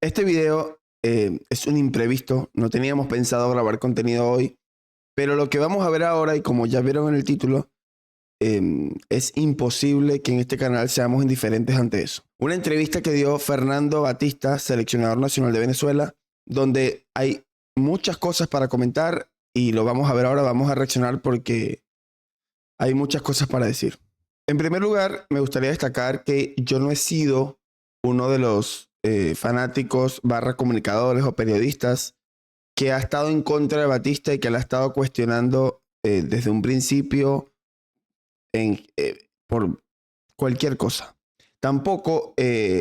Este video es un imprevisto, no teníamos pensado grabar contenido hoy, pero lo que vamos a ver ahora, y como ya vieron en el título, es imposible que en este canal seamos indiferentes ante eso. Una entrevista que dio Fernando Batista, seleccionador nacional de Venezuela, donde hay muchas cosas para comentar y lo vamos a ver ahora, vamos a reaccionar porque hay muchas cosas para decir. En primer lugar, me gustaría destacar que yo no he sido uno de los fanáticos barra comunicadores o periodistas que ha estado en contra de Batista y que la ha estado cuestionando desde un principio por cualquier cosa. Tampoco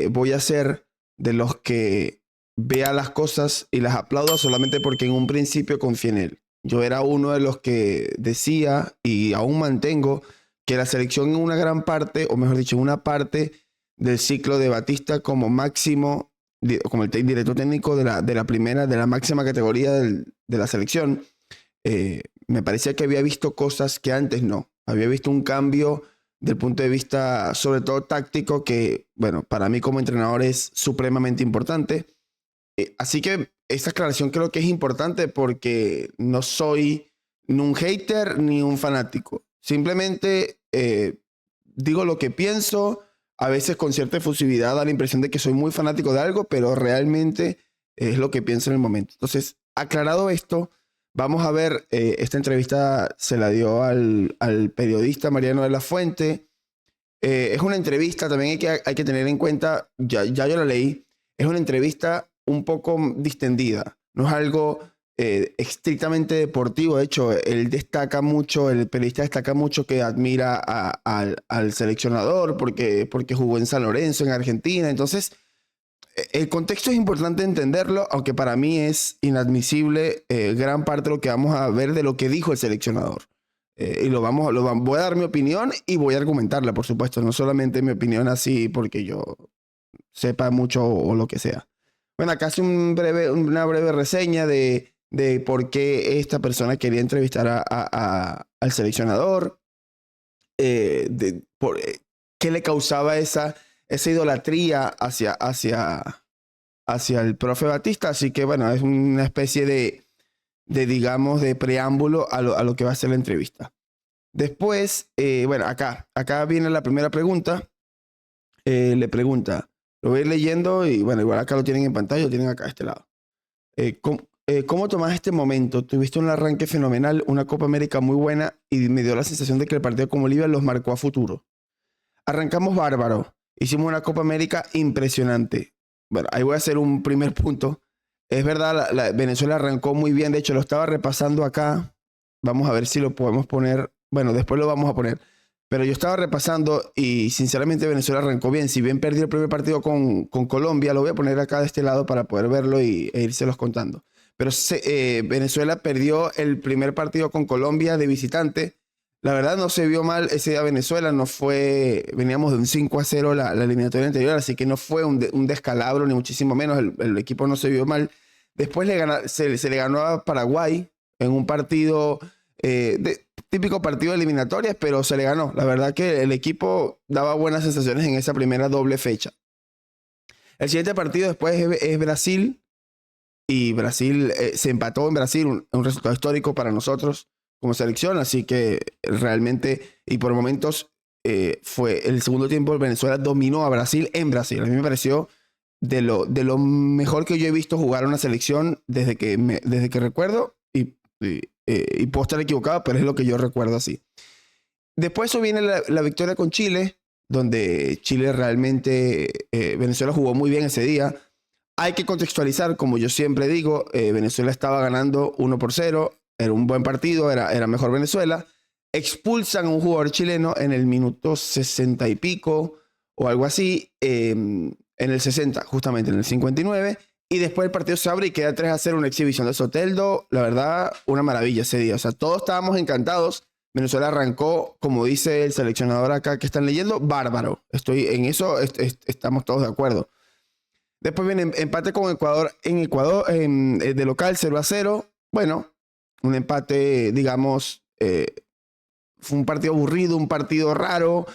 voy a ser de los que vea las cosas y las aplauda solamente porque en un principio confié en él. Yo era uno de los que decía y aún mantengo que la selección en una gran parte, o mejor dicho, en una parte del ciclo de Batista como máximo, como el director técnico de la primera, de la máxima categoría de la selección, me parecía que había visto cosas que antes no. Había visto un cambio del punto de vista, sobre todo táctico, que, bueno, para mí como entrenador es supremamente importante. Así que esta aclaración creo que es importante porque no soy ni un hater ni un fanático. Simplemente digo lo que pienso, a veces con cierta efusividad da la impresión de que soy muy fanático de algo, pero realmente es lo que pienso en el momento. Entonces, aclarado esto, vamos a ver, esta entrevista se la dio al periodista Mariano de la Fuente. Es una entrevista, también hay que tener en cuenta, ya yo la leí, es una entrevista un poco distendida, no es algo estrictamente deportivo. De hecho, él destaca mucho, el periodista destaca mucho que admira al seleccionador porque jugó en San Lorenzo, en Argentina. Entonces, el contexto es importante entenderlo, aunque para mí es inadmisible gran parte de lo que vamos a ver de lo que dijo el seleccionador. Y voy a dar mi opinión y voy a argumentarla, por supuesto, no solamente mi opinión así porque yo sepa mucho o lo que sea. Bueno, acá hace una breve reseña de por qué esta persona quería entrevistar al seleccionador, qué le causaba esa idolatría hacia el profe Batista. Así que bueno, es una especie digamos, de preámbulo a lo que va a ser la entrevista. Después, bueno, acá viene la primera pregunta. Le pregunta, lo voy a ir leyendo y bueno, igual acá lo tienen en pantalla, lo tienen acá a este lado. ¿Cómo tomas este momento? Tuviste un arranque fenomenal, una Copa América muy buena y me dio la sensación de que el partido con Bolivia los marcó a futuro. Arrancamos bárbaro, hicimos una Copa América impresionante. Bueno, ahí voy a hacer un primer punto. Es verdad, Venezuela arrancó muy bien, de hecho lo estaba repasando acá. Vamos a ver si lo podemos poner. Bueno, después lo vamos a poner. Pero yo estaba repasando y sinceramente Venezuela arrancó bien. Si bien perdió el primer partido con Colombia, lo voy a poner acá de este lado para poder verlo e irselos contando. Pero Venezuela perdió el primer partido con Colombia de visitante. La verdad no se vio mal ese día Venezuela, no fue, veníamos de un 5-0 la eliminatoria anterior, así que no fue un descalabro, ni muchísimo menos, el equipo no se vio mal. Después se le ganó a Paraguay en un partido, típico partido de eliminatorias, pero se le ganó. La verdad que el equipo daba buenas sensaciones en esa primera doble fecha. El siguiente partido después es Brasil, y Brasil se empató en Brasil, un resultado histórico para nosotros como selección, así que realmente, y por momentos fue el segundo tiempo, Venezuela dominó a Brasil en Brasil. A mí me pareció de lo mejor que yo he visto jugar a una selección desde que recuerdo, y puedo estar equivocado, pero es lo que yo recuerdo así. Después eso viene la victoria con Chile, donde Chile realmente, Venezuela jugó muy bien ese día. Hay que contextualizar, como yo siempre digo, Venezuela estaba ganando 1-0, era un buen partido, era mejor Venezuela. Expulsan a un jugador chileno en el minuto 60 y pico o algo así, en el 60, justamente en el 59. Y después el partido se abre y queda 3-0, una exhibición de Soteldo. La verdad, una maravilla ese día. O sea, todos estábamos encantados. Venezuela arrancó, como dice el seleccionador acá que están leyendo, bárbaro. En eso estamos todos de acuerdo. Después viene empate con Ecuador de local 0-0. Bueno, un empate, digamos, fue un partido aburrido, un partido raro,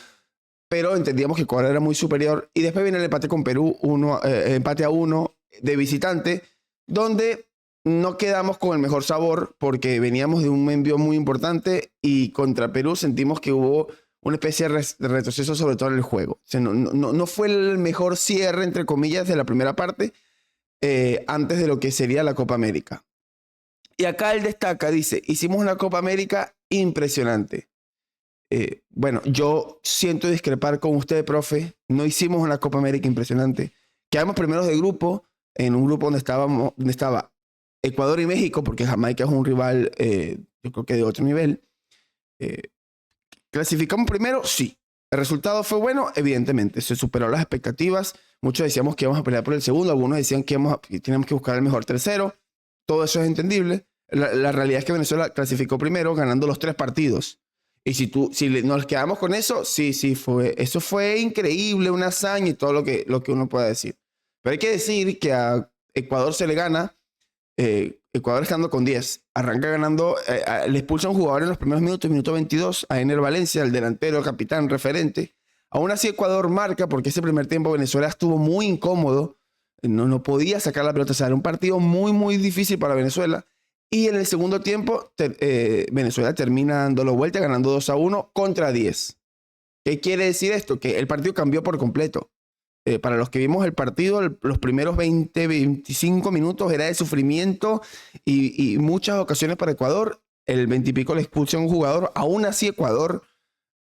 pero entendíamos que Ecuador era muy superior. Y después viene el empate con Perú, empate a 1. de visitante, donde no quedamos con el mejor sabor porque veníamos de un envío muy importante y contra Perú sentimos que hubo una especie de retroceso, sobre todo en el juego. O sea, no fue el mejor cierre, entre comillas, de la primera parte antes de lo que sería la Copa América. Y acá él destaca, dice, hicimos una Copa América impresionante. Bueno, yo siento discrepar con usted, profe. No hicimos una Copa América impresionante. Quedamos primeros de grupo, en un grupo donde estaba Ecuador y México, porque Jamaica es un rival, yo creo que de otro nivel. ¿Clasificamos primero? Sí. ¿El resultado fue bueno? Evidentemente. Se superó las expectativas. Muchos decíamos que íbamos a pelear por el segundo. Algunos decían que teníamos que buscar el mejor tercero. Todo eso es entendible. La realidad es que Venezuela clasificó primero ganando los 3 partidos. Y si nos quedamos con eso, sí, eso fue increíble, una hazaña y todo lo que uno pueda decir. Pero hay que decir que a Ecuador se le gana, Ecuador estando con 10, arranca ganando, le expulsa a un jugador en los primeros minutos, minuto 22, a Ener Valencia, el delantero, capitán, referente. Aún así Ecuador marca porque ese primer tiempo Venezuela estuvo muy incómodo, no podía sacar la pelota, o sea, era un partido muy, muy difícil para Venezuela. Y en el segundo tiempo, Venezuela termina dándolo vuelta, ganando 2-1 contra 10. ¿Qué quiere decir esto? Que el partido cambió por completo. Para los que vimos el partido, los primeros 20, 25 minutos era de sufrimiento y muchas ocasiones para Ecuador. El 20 y pico le expulsa a un jugador. Aún así, Ecuador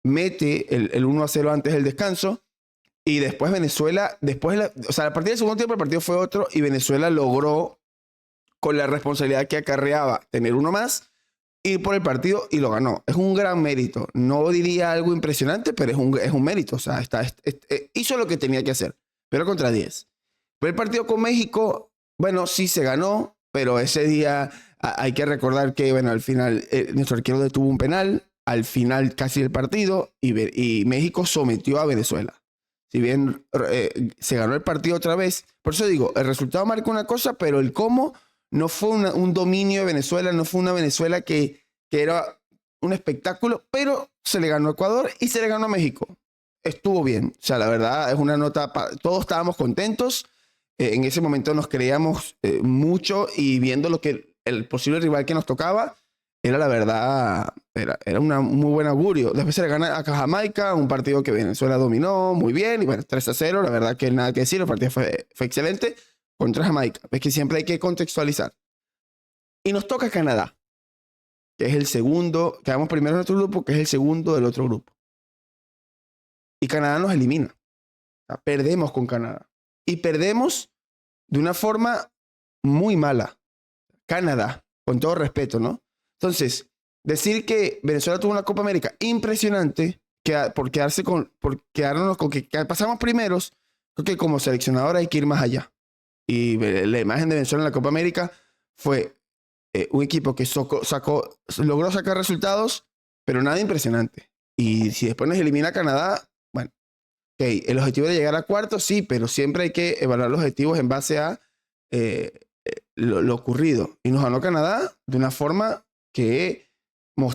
mete el 1-0 antes del descanso. Y después Venezuela, o sea, a partir del segundo tiempo el partido fue otro y Venezuela logró, con la responsabilidad que acarreaba tener uno más, ir por el partido y lo ganó. Es un gran mérito. No diría algo impresionante, pero es un mérito. O sea, hizo lo que tenía que hacer, pero contra 10. Pero el partido con México, bueno, sí se ganó, pero ese día hay que recordar que, bueno, al final nuestro arquero detuvo un penal, al final casi del partido, y México sometió a Venezuela. Si bien se ganó el partido otra vez, por eso digo, el resultado marca una cosa, pero el cómo no fue un dominio de Venezuela, no fue una Venezuela que era un espectáculo, pero se le ganó a Ecuador y se le ganó a México. Estuvo bien. O sea, la verdad es una nota, todos estábamos contentos. En ese momento nos creíamos mucho y viendo lo que el posible rival que nos tocaba, era la verdad, era un muy buen augurio. Después se le gana a Jamaica, un partido que Venezuela dominó muy bien, y bueno, 3-0, la verdad que nada que decir, el partido fue excelente contra Jamaica. Es que siempre hay que contextualizar. Y nos toca Canadá, que es el segundo, quedamos primero en nuestro grupo, que es el segundo del otro grupo. Y Canadá nos elimina. O sea, perdemos con Canadá. Y perdemos de una forma muy mala. Canadá, con todo respeto, ¿no? Entonces, decir que Venezuela tuvo una Copa América impresionante, por quedarnos con que pasamos primeros, creo que como seleccionador hay que ir más allá. Y la imagen de Venezuela en la Copa América fue un equipo que logró sacar resultados, pero nada impresionante. Y si después nos elimina Canadá, bueno, okay, el objetivo de llegar a cuartos, sí, pero siempre hay que evaluar los objetivos en base a lo ocurrido. Y nos ganó Canadá de una forma que o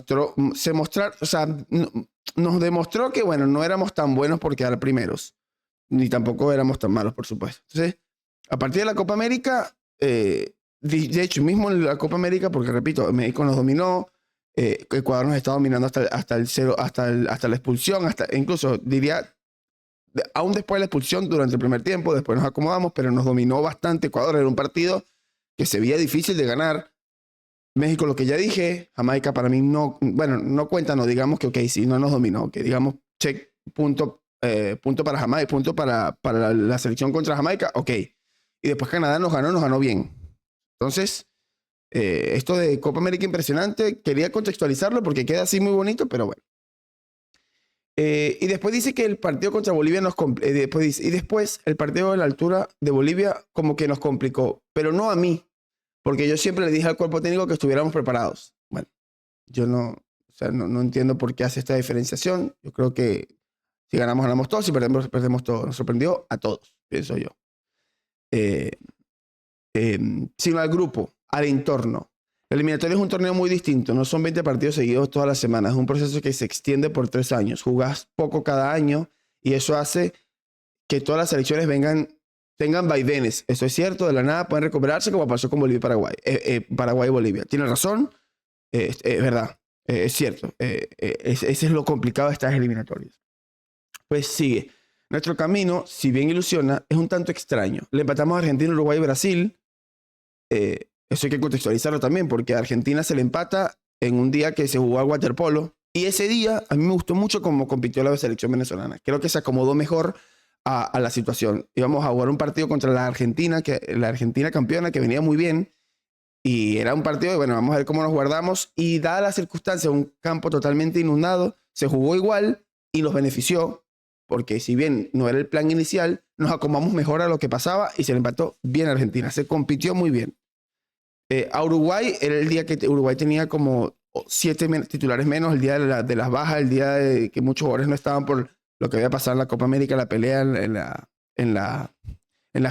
sea, nos demostró que, bueno, no éramos tan buenos por quedar primeros, ni tampoco éramos tan malos, por supuesto. Entonces, a partir de la Copa América, de hecho, mismo en la Copa América, porque repito, México nos dominó, Ecuador nos está dominando hasta el cero, hasta la expulsión, incluso diría, aún después de la expulsión durante el primer tiempo, después nos acomodamos, pero nos dominó bastante Ecuador. Era un partido que se veía difícil de ganar. México, lo que ya dije, Jamaica para mí no cuenta, no digamos que, ok, sí, no nos dominó, que digamos, check, punto para Jamaica, punto para la selección contra Jamaica, ok. Y después Canadá nos ganó bien. Entonces, esto de Copa América impresionante, quería contextualizarlo porque queda así muy bonito, pero bueno. Y después dice que el partido contra Bolivia y después el partido de la altura de Bolivia como que nos complicó, pero no a mí, porque yo siempre le dije al cuerpo técnico que estuviéramos preparados. Bueno, yo no entiendo por qué hace esta diferenciación. Yo creo que si ganamos, ganamos todos, si perdemos, perdemos todos. Nos sorprendió a todos, pienso yo. Sino al grupo, al entorno. El eliminatorio es un torneo muy distinto, no son 20 partidos seguidos todas las semanas, es un proceso que se extiende por 3 años, jugás poco cada año y eso hace que todas las selecciones vengan tengan vaivenes. Eso es cierto, de la nada pueden recuperarse como pasó con Bolivia y Paraguay. Paraguay y Bolivia. Tiene razón, es verdad, es cierto. Ese es lo complicado de estas eliminatorias. Pues sigue. Nuestro camino, si bien ilusiona, es un tanto extraño. Le empatamos a Argentina, Uruguay y Brasil. Eso hay que contextualizarlo también, porque a Argentina se le empata en un día que se jugó al waterpolo. Y ese día a mí me gustó mucho cómo compitió la selección venezolana. Creo que se acomodó mejor a la situación. Íbamos a jugar un partido contra la Argentina campeona, que venía muy bien. Y era un partido, bueno, vamos a ver cómo nos guardamos. Y dada la circunstancia, un campo totalmente inundado, se jugó igual y nos benefició. Porque si bien no era el plan inicial, nos acomodamos mejor a lo que pasaba y se le empató bien a Argentina. Se compitió muy bien. A Uruguay era el día que Uruguay tenía como 7 titulares menos, el día de las bajas, el día de que muchos jugadores no estaban por lo que había pasado en la Copa América, la pelea en las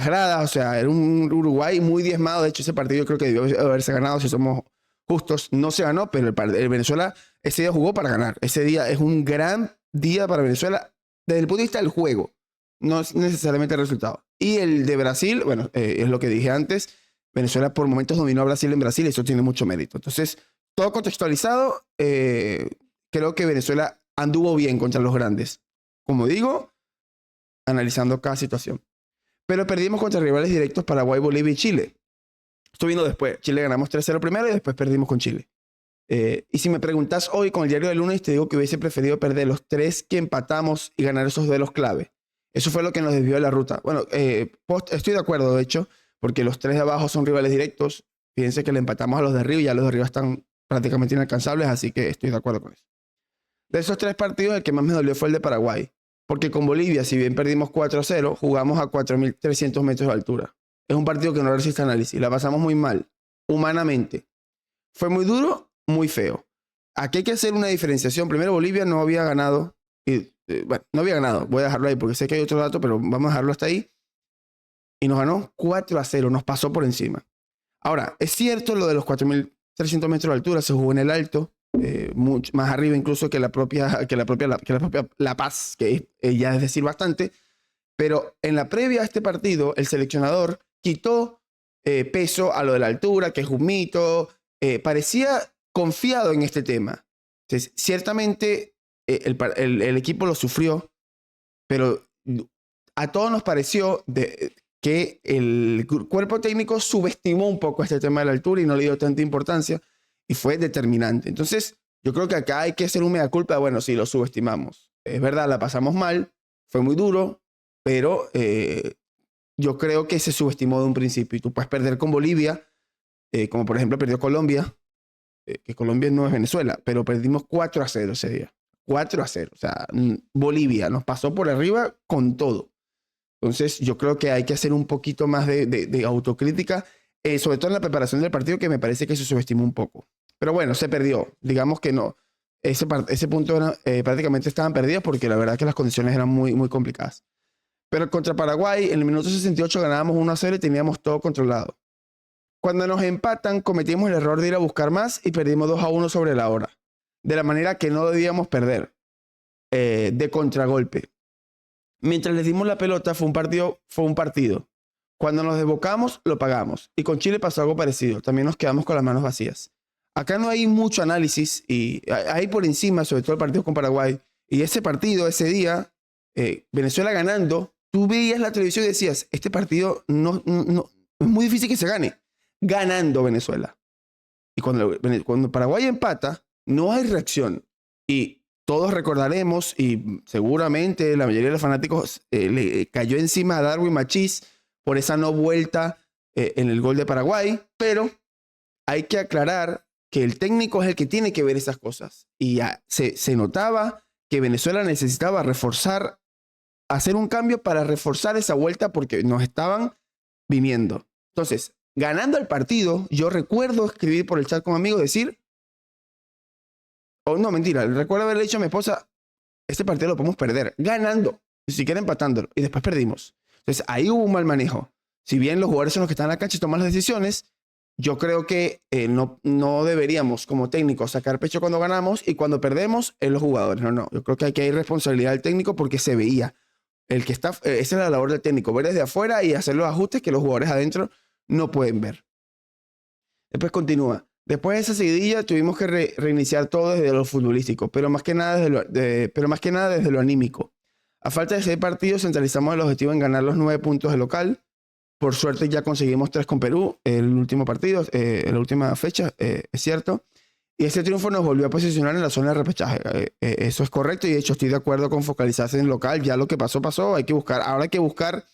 gradas. O sea, era un Uruguay muy diezmado. De hecho, ese partido creo que debió haberse ganado, si somos justos. No se ganó, pero el Venezuela ese día jugó para ganar. Ese día es un gran día para Venezuela desde el punto de vista del juego, no es necesariamente el resultado. Y el de Brasil, bueno, es lo que dije antes. Venezuela por momentos dominó a Brasil en Brasil y eso tiene mucho mérito. Entonces, todo contextualizado, creo que Venezuela anduvo bien contra los grandes. Como digo, analizando cada situación. Pero perdimos contra rivales directos Paraguay, Bolivia y Chile. Esto vino después. Chile ganamos 3-0 primero y después perdimos con Chile. Y si me preguntas hoy con el diario del lunes, te digo que hubiese preferido perder los 3 que empatamos y ganar esos duelos clave. Eso fue lo que nos desvió de la ruta. Bueno, estoy de acuerdo, de hecho, porque los 3 de abajo son rivales directos. Fíjense que le empatamos a los de arriba y ya los de arriba están prácticamente inalcanzables, así que estoy de acuerdo con eso. De esos 3 partidos, el que más me dolió fue el de Paraguay, porque con Bolivia, si bien perdimos 4-0, jugamos a 4.300 metros de altura. Es un partido que no resiste análisis, la pasamos muy mal, humanamente. Fue muy duro, muy feo. Aquí hay que hacer una diferenciación. Primero, Bolivia no había ganado. Bueno, no había ganado. Voy a dejarlo ahí porque sé que hay otro dato, pero vamos a dejarlo hasta ahí. Y nos ganó 4-0. Nos pasó por encima. Ahora, es cierto lo de los 4.300 metros de altura. Se jugó en el alto. Mucho más arriba incluso que la propia La Paz, que ya es decir bastante. Pero en la previa a este partido, el seleccionador quitó peso a lo de la altura, que es un mito. Parecía confiado en este tema. Entonces, ciertamente el equipo lo sufrió, pero a todos nos pareció que el cuerpo técnico subestimó un poco este tema de la altura y no le dio tanta importancia y fue determinante. Entonces, yo creo que acá hay que hacer un mea culpa. Bueno, sí, lo subestimamos. Es verdad, la pasamos mal, fue muy duro, pero yo creo que se subestimó de un principio. Y tú puedes perder con Bolivia, como por ejemplo perdió Colombia, que Colombia no es Venezuela, pero perdimos 4-0 ese día. 4-0. O sea, Bolivia nos pasó por arriba con todo. Entonces, yo creo que hay que hacer un poquito más de autocrítica, sobre todo en la preparación del partido, que me parece que se subestimó un poco. Pero bueno, se perdió. Digamos que no. Ese punto prácticamente estaban perdidos porque la verdad que las condiciones eran muy, muy complicadas. Pero contra Paraguay, en el minuto 68 ganábamos 1-0 y teníamos todo controlado. Cuando nos empatan, cometimos el error de ir a buscar más y perdimos 2-1 sobre la hora. De la manera que no debíamos perder. De contragolpe. Mientras les dimos la pelota, fue un partido. Cuando nos desbocamos, lo pagamos. Y con Chile pasó algo parecido. También nos quedamos con las manos vacías. Acá no hay mucho análisis y hay por encima, sobre todo el partido con Paraguay. Y ese partido, ese día, Venezuela ganando, tú veías la televisión y decías, este partido no, es muy difícil que se gane. Ganando Venezuela. Y cuando Paraguay empata, no hay reacción. Y todos recordaremos, y seguramente la mayoría de los fanáticos le cayó encima a Darwin Machís por esa no vuelta en el gol de Paraguay, pero hay que aclarar que el técnico es el que tiene que ver esas cosas. Y ya se notaba que Venezuela necesitaba hacer un cambio para reforzar esa vuelta porque nos estaban viniendo. Entonces, ganando el partido, yo recuerdo escribir por el chat con amigos, decir, no, mentira, recuerdo haberle dicho a mi esposa, este partido lo podemos perder, ganando, ni siquiera empatándolo, y después perdimos. Entonces, ahí hubo un mal manejo. Si bien los jugadores son los que están en la cancha y toman las decisiones, yo creo que no deberíamos, como técnicos, sacar pecho cuando ganamos y cuando perdemos, en los jugadores. No. Yo creo que aquí hay responsabilidad del técnico porque se veía. El que está, esa es la labor del técnico, ver desde afuera y hacer los ajustes que los jugadores adentro no pueden ver. Después continúa. Después de esa seguidilla tuvimos que reiniciar todo desde lo futbolístico, pero más que nada desde lo anímico. A falta de 6 partidos, centralizamos el objetivo en ganar los 9 puntos de local. Por suerte ya conseguimos 3 con Perú, el último partido, en la última fecha, es cierto. Y ese triunfo nos volvió a posicionar en la zona de repechaje. Eso es correcto y de hecho estoy de acuerdo con focalizarse en el local. Ya lo que pasó, pasó. Hay que buscar, ahora hay que buscar,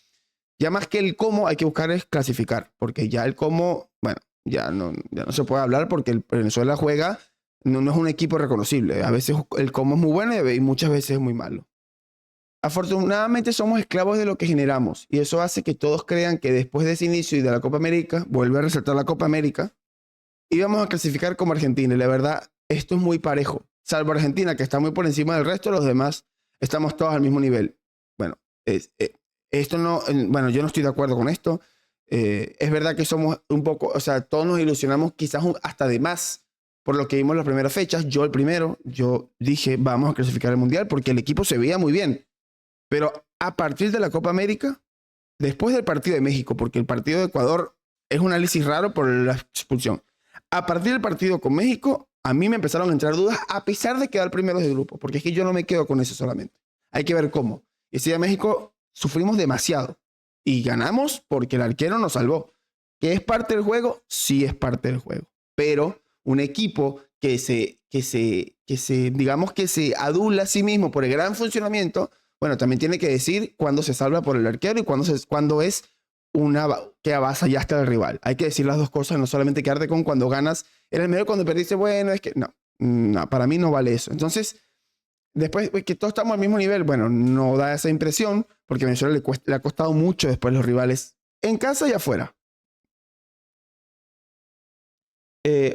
ya más que el cómo, hay que buscar es clasificar. Porque ya el cómo, bueno, ya no se puede hablar porque el Venezuela juega, no es un equipo reconocible. A veces el cómo es muy bueno y muchas veces es muy malo. Afortunadamente somos esclavos de lo que generamos y eso hace que todos crean que después de ese inicio y de la Copa América, vuelve a resaltar la Copa América, íbamos a clasificar como Argentina. Y la verdad, esto es muy parejo. Salvo Argentina, que está muy por encima del resto, los demás estamos todos al mismo nivel. Bueno, esto no, bueno, yo no estoy de acuerdo con esto. Es verdad que somos un poco, o sea, todos nos ilusionamos quizás hasta de más por lo que vimos las primeras fechas. Yo el primero, yo dije, vamos a clasificar el Mundial porque el equipo se veía muy bien. Pero a partir de la Copa América, después del partido de México, porque el partido de Ecuador es un análisis raro por la expulsión. A partir del partido con México, a mí me empezaron a entrar dudas a pesar de quedar primeros de grupo, porque es que yo no me quedo con eso solamente. Hay que ver cómo. Y si a México sufrimos demasiado y ganamos porque el arquero nos salvó. ¿Que es parte del juego? Sí es parte del juego. Pero un equipo digamos que se adula a sí mismo por el gran funcionamiento, bueno, también tiene que decir cuándo se salva por el arquero y cuándo es que avasallaste al rival. Hay que decir las dos cosas, no solamente quedarte con cuando ganas. Era el mejor cuando perdiste, bueno, es que no, para mí no vale eso. Entonces, después que todos estamos al mismo nivel, bueno, no da esa impresión porque a Venezuela le ha costado mucho después los rivales en casa y afuera.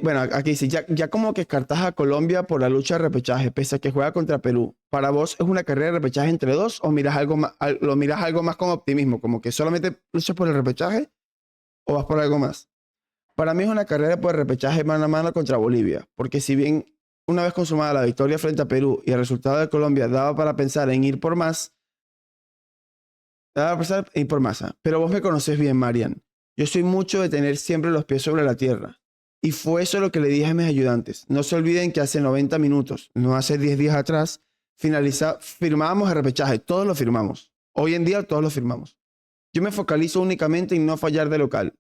Bueno, aquí dice, ya como que descartas a Colombia por la lucha de repechaje, pese a que juega contra Perú. ¿Para vos es una carrera de repechaje entre dos o miras lo miras algo más con optimismo? Como que solamente luchas por el repechaje o vas por algo más. Para mí es una carrera por el repechaje mano a mano contra Bolivia, porque si bien una vez consumada la victoria frente a Perú y el resultado de Colombia daba para pensar en ir por más, pero vos me conoces bien, Marian. Yo soy mucho de tener siempre los pies sobre la tierra. Y fue eso lo que le dije a mis ayudantes. No se olviden que hace 90 minutos, no hace 10 días atrás, firmábamos el repechaje. Todos lo firmamos. Hoy en día todos lo firmamos. Yo me focalizo únicamente en no fallar de local.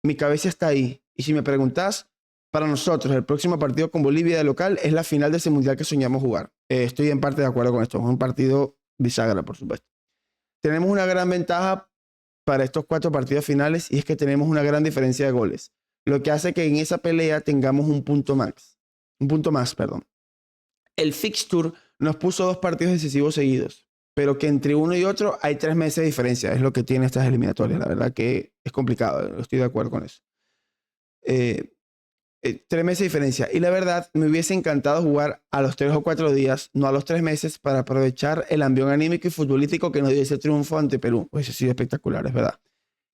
Mi cabeza está ahí. Y si me preguntas, para nosotros el próximo partido con Bolivia de local es la final de ese mundial que soñamos jugar. Estoy en parte de acuerdo con esto. Es un partido bisagra, por supuesto. Tenemos una gran ventaja para estos 4 partidos finales y es que tenemos una gran diferencia de goles. Lo que hace que en esa pelea tengamos un punto más. El fixture nos puso 2 partidos decisivos seguidos, pero que entre uno y otro hay 3 meses de diferencia. Es lo que tiene estas eliminatorias. La verdad que es complicado. Estoy de acuerdo con eso. 3 meses de diferencia. Y la verdad, me hubiese encantado jugar a los 3 o 4 días, no a los 3 meses, para aprovechar el ambiente anímico y futbolístico que nos dio ese triunfo ante Perú. Pues eso ha sido espectacular, es verdad.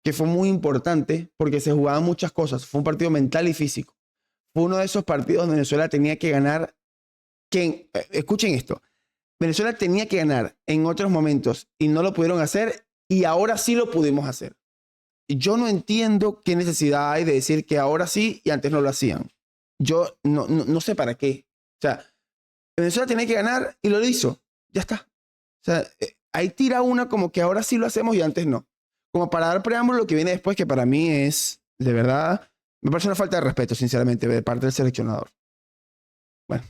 Que fue muy importante porque se jugaban muchas cosas. Fue un partido mental y físico. Fue uno de esos partidos donde Venezuela tenía que ganar. Escuchen esto. Venezuela tenía que ganar en otros momentos y no lo pudieron hacer y ahora sí lo pudimos hacer. Yo no entiendo qué necesidad hay de decir que ahora sí y antes no lo hacían. Yo no sé para qué. O sea, Venezuela tenía que ganar y lo hizo. Ya está. O sea, ahí tira una como que ahora sí lo hacemos y antes no. Como para dar preámbulo lo que viene después, que para mí es, de verdad, me parece una falta de respeto, sinceramente, de parte del seleccionador. Bueno,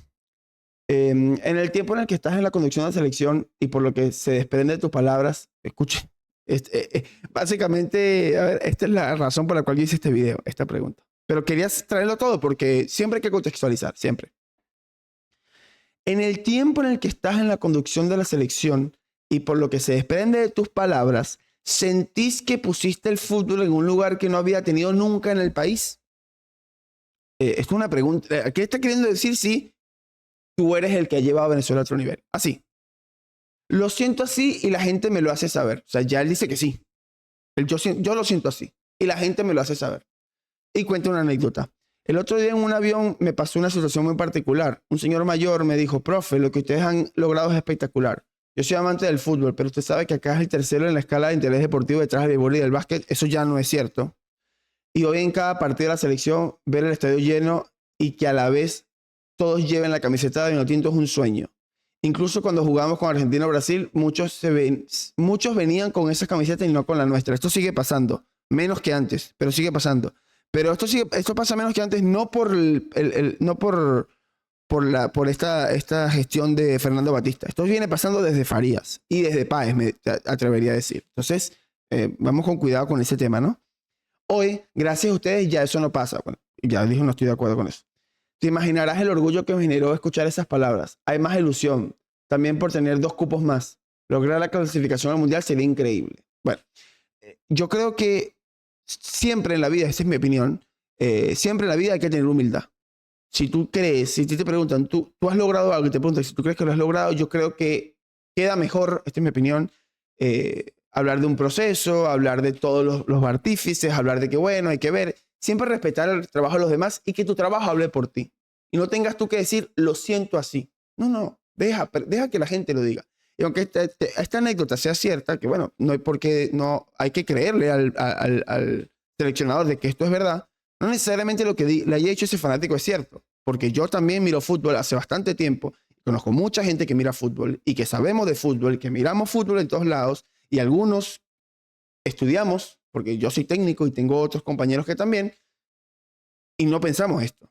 en el tiempo en el que estás en la conducción de la selección y por lo que se desprende de tus palabras, escuchen, básicamente, a ver, esta es la razón por la cual yo hice este video, esta pregunta. Pero querías traerlo todo porque siempre hay que contextualizar, siempre. En el tiempo en el que estás en la conducción de la selección y por lo que se desprende de tus palabras, ¿sentís que pusiste el fútbol en un lugar que no había tenido nunca en el país? Esto es una pregunta. ¿Qué está queriendo decir si tú eres el que ha llevado a Venezuela a otro nivel? Así. Lo siento así y la gente me lo hace saber. O sea, ya él dice que sí. Yo lo siento así y la gente me lo hace saber. Y cuenta una anécdota. El otro día en un avión me pasó una situación muy particular. Un señor mayor me dijo, profe, lo que ustedes han logrado es espectacular. Yo soy amante del fútbol, pero usted sabe que acá es el tercero en la escala de interés deportivo detrás del béisbol y del básquet. Eso ya no es cierto. Y hoy en cada partido de la selección, ver el estadio lleno y que a la vez todos lleven la camiseta de Vinotinto es un sueño. Incluso cuando jugamos con Argentina o Brasil, muchos venían con esas camisetas y no con la nuestra. Esto sigue pasando, menos que antes, pero sigue pasando. Pero esto pasa menos que antes, no por, no por esta gestión de Fernando Batista. Esto viene pasando desde Farías y desde Páez, me atrevería a decir. Entonces, vamos con cuidado con ese tema, ¿no? Hoy, gracias a ustedes, ya eso no pasa. Bueno, ya dije, no estoy de acuerdo con eso. Te imaginarás el orgullo que me generó escuchar esas palabras. Hay más ilusión, también por tener 2 cupos más. Lograr la clasificación al Mundial sería increíble. Bueno, yo creo que siempre en la vida, esa es mi opinión, siempre en la vida hay que tener humildad. Si tú crees, si te preguntan, tú has logrado algo y te preguntan si tú crees que lo has logrado, yo creo que queda mejor, esta es mi opinión, hablar de un proceso, hablar de todos los artífices, hablar de que bueno, hay que ver, siempre respetar el trabajo de los demás y que tu trabajo hable por ti. Y no tengas tú que decir, lo siento así. No, deja que la gente lo diga. Y aunque esta anécdota sea cierta, que bueno, no hay por qué, no hay que creerle al seleccionador de que esto es verdad, no necesariamente lo que le haya dicho ese fanático es cierto, porque yo también miro fútbol hace bastante tiempo, conozco mucha gente que mira fútbol y que sabemos de fútbol, que miramos fútbol en todos lados y algunos estudiamos, porque yo soy técnico y tengo otros compañeros que también, y no pensamos esto.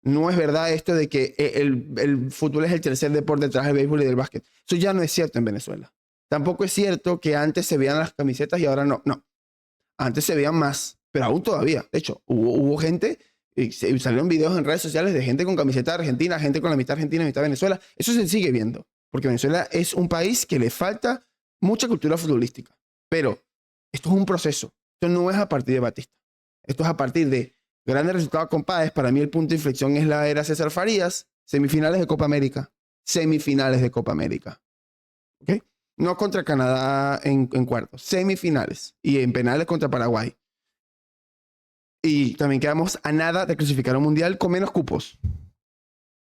No es verdad esto de que el fútbol es el tercer deporte detrás del béisbol y del básquet. Eso ya no es cierto en Venezuela. Tampoco es cierto que antes se veían las camisetas y ahora no. No. Antes se veían más, pero aún todavía. De hecho, hubo gente, y salieron videos en redes sociales de gente con camiseta argentina, gente con la mitad argentina y mitad Venezuela. Eso se sigue viendo, porque Venezuela es un país que le falta mucha cultura futbolística. Pero esto es un proceso. Esto no es a partir de Batista. Esto es a partir de grandes resultados con Páez. Para mí el punto de inflexión es la era César Farías. Semifinales de Copa América. Semifinales de Copa América. ¿Ok? No contra Canadá en cuartos. Semifinales. Y en penales contra Paraguay. Y también quedamos a nada de clasificar un mundial con menos cupos.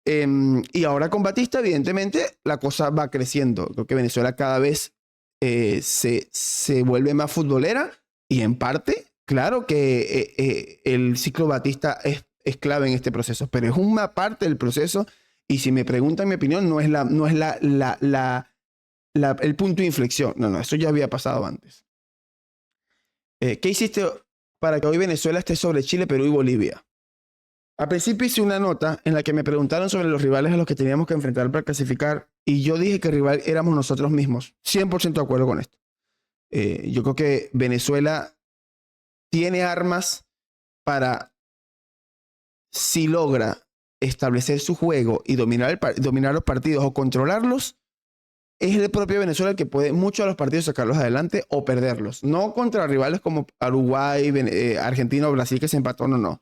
Y ahora con Batista, evidentemente, la cosa va creciendo. Creo que Venezuela cada vez se vuelve más futbolera. Y en parte, claro que el ciclo Batista es clave en este proceso. Pero es una parte del proceso. Y si me preguntan mi opinión, no es el punto de inflexión. No, eso ya había pasado antes. ¿Qué hiciste para que hoy Venezuela esté sobre Chile, Perú y Bolivia? Al principio hice una nota en la que me preguntaron sobre los rivales a los que teníamos que enfrentar para clasificar y yo dije que el rival éramos nosotros mismos. 100% de acuerdo con esto. Yo creo que Venezuela tiene armas para, si logra establecer su juego y dominar los partidos o controlarlos, es el propio Venezuela el que puede muchos de los partidos sacarlos adelante o perderlos. No contra rivales como Uruguay, Argentina o Brasil que se empató, no.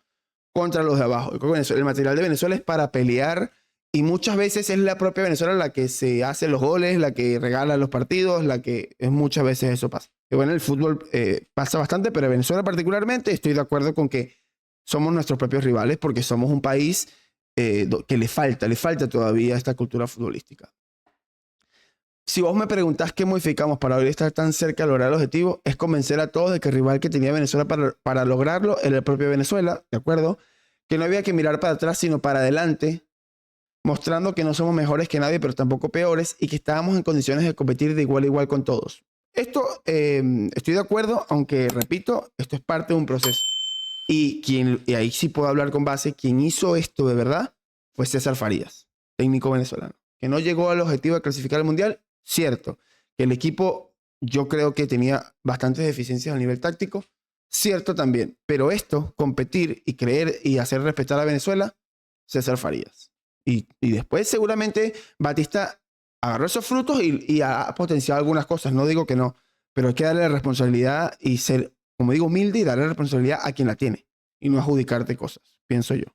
Contra los de abajo. El material de Venezuela es para pelear y muchas veces es la propia Venezuela la que se hace los goles, la que regala los partidos, la que muchas veces eso pasa. Y bueno, el fútbol pasa bastante, pero en Venezuela particularmente estoy de acuerdo con que somos nuestros propios rivales porque somos un país que le falta todavía esta cultura futbolística. Si vos me preguntás qué modificamos para hoy estar tan cerca de lograr el objetivo, es convencer a todos de que el rival que tenía Venezuela para lograrlo era el propio Venezuela, ¿de acuerdo? Que no había que mirar para atrás, sino para adelante, mostrando que no somos mejores que nadie, pero tampoco peores, y que estábamos en condiciones de competir de igual a igual con todos. Esto, estoy de acuerdo, aunque, repito, esto es parte de un proceso. Y ahí sí puedo hablar con base, quien hizo esto de verdad fue César Farías, técnico venezolano, que no llegó al objetivo de clasificar al Mundial. Cierto, que el equipo yo creo que tenía bastantes deficiencias a nivel táctico, cierto también, pero esto, competir y creer y hacer respetar a Venezuela, César Farías. Y después seguramente Batista agarró esos frutos y ha potenciado algunas cosas, no digo que no, pero hay que darle la responsabilidad y ser, como digo, humilde y darle la responsabilidad a quien la tiene y no adjudicarte cosas, pienso yo.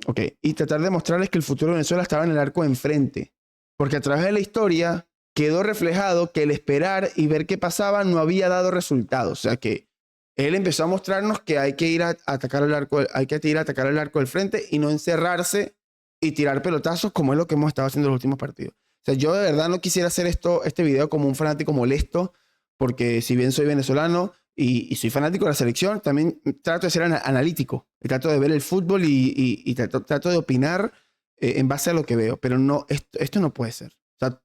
Ok, y tratar de mostrarles que el futuro de Venezuela estaba en el arco de enfrente. Porque a través de la historia quedó reflejado que el esperar y ver qué pasaba no había dado resultados. O sea que él empezó a mostrarnos que hay que ir a atacar el arco, hay que ir a atacar el arco del frente y no encerrarse y tirar pelotazos como es lo que hemos estado haciendo en los últimos partidos. O sea, yo de verdad no quisiera hacer este video como un fanático molesto, porque si bien soy venezolano y soy fanático de la selección, también trato de ser analítico. Trato de ver el fútbol y trato de opinar en base a lo que veo. Pero no, esto no puede ser. O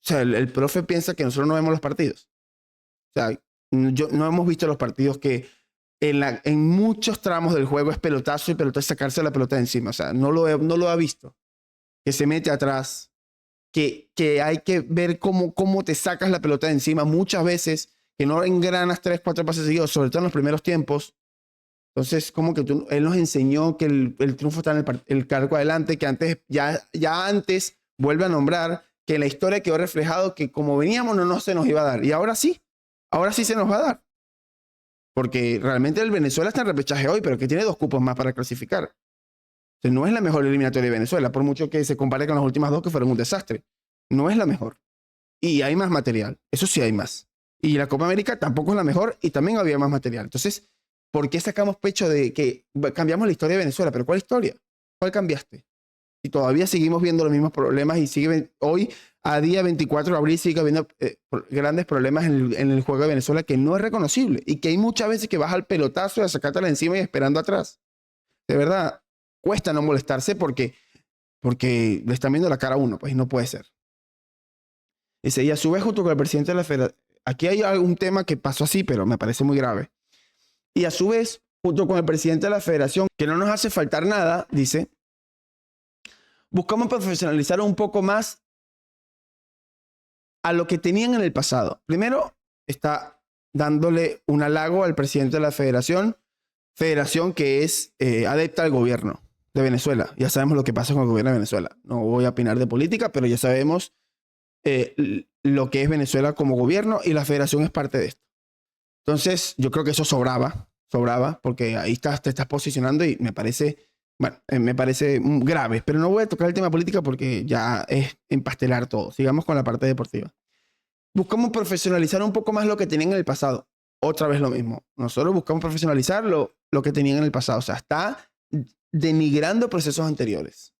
sea, el profe piensa que nosotros no vemos los partidos. O sea, no hemos visto los partidos que en muchos tramos del juego es pelotazo y pelotazo, sacarse la pelota de encima. O sea, no lo ha visto. Que se mete atrás, que hay que ver cómo te sacas la pelota de encima muchas veces, que no engranas 3, 4 pases seguidos, sobre todo en los primeros tiempos. Entonces, como que él nos enseñó que el triunfo está en el cargo adelante, que antes, ya antes, vuelve a nombrar que en la historia quedó reflejado que como veníamos no se nos iba a dar. Y ahora sí se nos va a dar. Porque realmente el Venezuela está en repechaje hoy, pero que tiene 2 cupos más para clasificar. Entonces, no es la mejor eliminatoria de Venezuela, por mucho que se compare con las últimas 2 que fueron un desastre. No es la mejor. Y hay más material. Eso sí hay más. Y la Copa América tampoco es la mejor y también había más material. Entonces, ¿por qué sacamos pecho de que cambiamos la historia de Venezuela? ¿Pero cuál historia? ¿Cuál cambiaste? Y todavía seguimos viendo los mismos problemas y hoy, a día 24 de abril, sigue habiendo grandes problemas en el juego de Venezuela que no es reconocible y que hay muchas veces que vas al pelotazo y a sacártela encima y esperando atrás. De verdad, cuesta no molestarse porque le están viendo la cara a uno, pues, y no puede ser. Dice, y a su vez, junto con el presidente de la Federación, aquí hay algún tema que pasó así, pero me parece muy grave. Y a su vez, junto con el presidente de la Federación, que no nos hace faltar nada, dice, buscamos profesionalizar un poco más a lo que tenían en el pasado. Primero, está dándole un halago al presidente de la federación que es adepta al gobierno de Venezuela. Ya sabemos lo que pasa con el gobierno de Venezuela. No voy a opinar de política, pero ya sabemos lo que es Venezuela como gobierno y la federación es parte de esto. Entonces, yo creo que eso sobraba, porque ahí te estás posicionando y me parece grave, pero no voy a tocar el tema política porque ya es empastelar todo. Sigamos con la parte deportiva. Buscamos profesionalizar un poco más lo que tenían en el pasado. Otra vez lo mismo. Nosotros buscamos profesionalizar lo que tenían en el pasado. O sea, está denigrando procesos anteriores.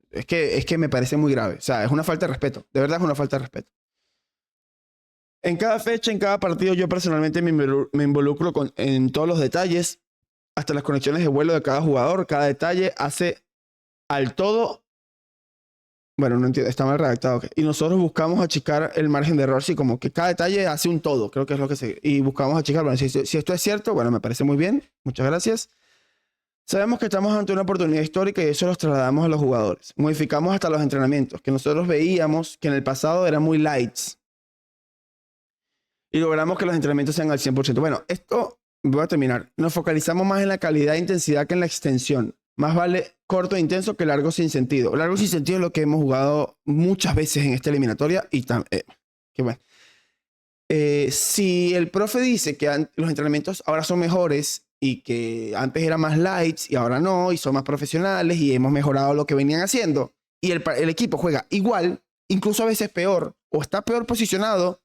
Es que me parece muy grave. O sea, es una falta de respeto. De verdad es una falta de respeto. En cada fecha, en cada partido, yo personalmente me involucro en todos los detalles, hasta las conexiones de vuelo de cada jugador. Cada detalle hace al todo. Bueno, no entiendo, está mal redactado. Okay. Y nosotros buscamos achicar el margen de error, sí, como que cada detalle hace un todo, creo que es lo que se... Y buscamos achicar, bueno, si esto es cierto, bueno, me parece muy bien, muchas gracias. Sabemos que estamos ante una oportunidad histórica y eso los trasladamos a los jugadores. Modificamos hasta los entrenamientos, que nosotros veíamos que en el pasado eran muy lights. Y logramos que los entrenamientos sean al 100%. Bueno, esto, voy a terminar. Nos focalizamos más en la calidad e intensidad que en la extensión. Más vale corto e intenso que largo sin sentido. Largo sin sentido es lo que hemos jugado muchas veces en esta eliminatoria. Y qué bueno. Si el profe dice que los entrenamientos ahora son mejores y que antes eran más lights y ahora no, y son más profesionales y hemos mejorado lo que venían haciendo, y el equipo juega igual, incluso a veces peor, o está peor posicionado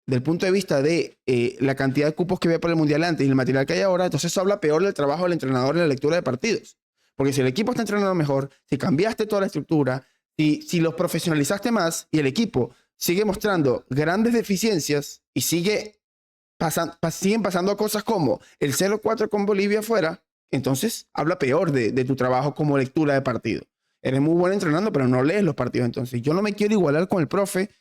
del punto de vista de la cantidad de cupos que había por el Mundial antes y el material que hay ahora, entonces eso habla peor del trabajo del entrenador en la lectura de partidos. Porque si el equipo está entrenando mejor, si cambiaste toda la estructura, si los profesionalizaste más y el equipo sigue mostrando grandes deficiencias y siguen pasando cosas como el 0-4 con Bolivia afuera, entonces habla peor de tu trabajo como lectura de partido. Eres muy bueno entrenando, pero no lees los partidos. Entonces yo no me quiero igualar con el profe.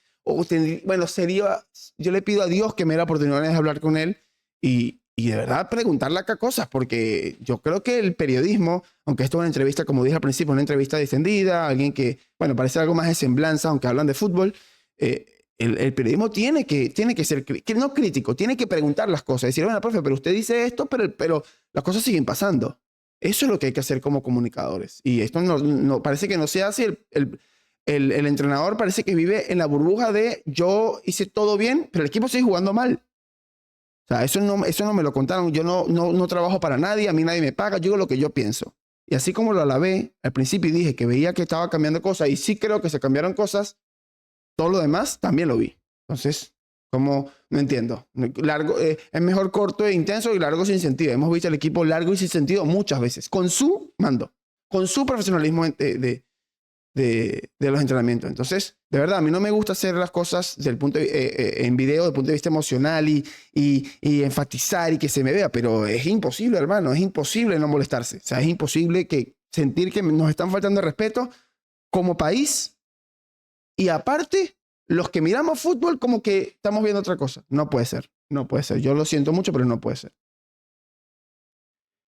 Yo le pido a Dios que me dé la oportunidad de hablar con él y de verdad preguntarle acá cosas, porque yo creo que el periodismo, aunque esto es una entrevista, como dije al principio, una entrevista distendida, alguien que, bueno, parece algo más de semblanza, aunque hablan de fútbol, el periodismo tiene que ser, no crítico, tiene que preguntar las cosas, decir, bueno, profe, pero usted dice esto, pero las cosas siguen pasando. Eso es lo que hay que hacer como comunicadores. Y esto no parece que no se hace. El entrenador parece que vive en la burbuja de yo hice todo bien, pero el equipo sigue jugando mal. O sea, eso no me lo contaron. Yo no trabajo para nadie, a mí nadie me paga, yo digo lo que yo pienso. Y así como lo alabé al principio y dije que veía que estaba cambiando cosas, y sí creo que se cambiaron cosas, todo lo demás también lo vi. Entonces, como no entiendo. Es mejor corto e intenso y largo sin sentido. Hemos visto al equipo largo y sin sentido muchas veces, con su mando, con su profesionalismo de de los entrenamientos. Entonces, de verdad, a mí no me gusta hacer las cosas en video desde el punto de vista emocional y enfatizar y que se me vea, pero es imposible, hermano, es imposible no molestarse. O sea, es imposible sentir que nos están faltando el respeto como país y aparte, los que miramos fútbol como que estamos viendo otra cosa. No puede ser, no puede ser. Yo lo siento mucho, pero no puede ser.